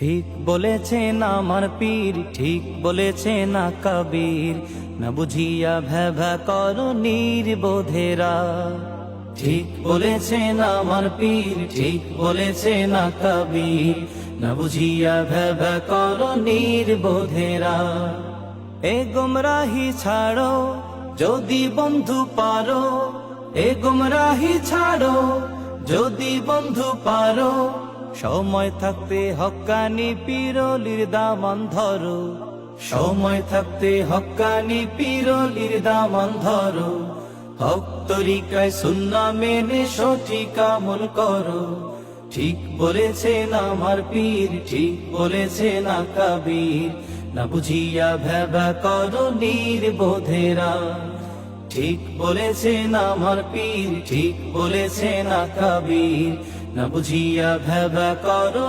ঠিক বলেছেন আমার পীর, ঠিক বলেছেন না কবীর, না বুঝিয়া ভেবা করো নির্বোধেরা। ঠিক বলেছেন আমার পীর, ঠিক বলেছেন না কবীর, না বুঝিয়া ভেবা করো নির্বোধেরা। এ গুমরাহি ছাড়ো যদি বন্ধু পারো, এ গুমরাহি ছাড়ো যদি বন্ধু পারো, সময় থাকতে হক্কানি পীরলির দামান ধরো, সময় থাকতে হক্কানি পীরলির দামান ধরো। হক তরিকায় সুন্নাহ মেনে সঠিক আমল করো। ঠিক বলেছেন আমার পীর, ঠিক বলেছেন না কবীর, না বুঝিয়া ভেবা করো নির্বোধেরা। ঠিক বলেছেন আমার পীর, ঠিক বলেছেন না কবীর, না বুঝিয়া ভেবা করো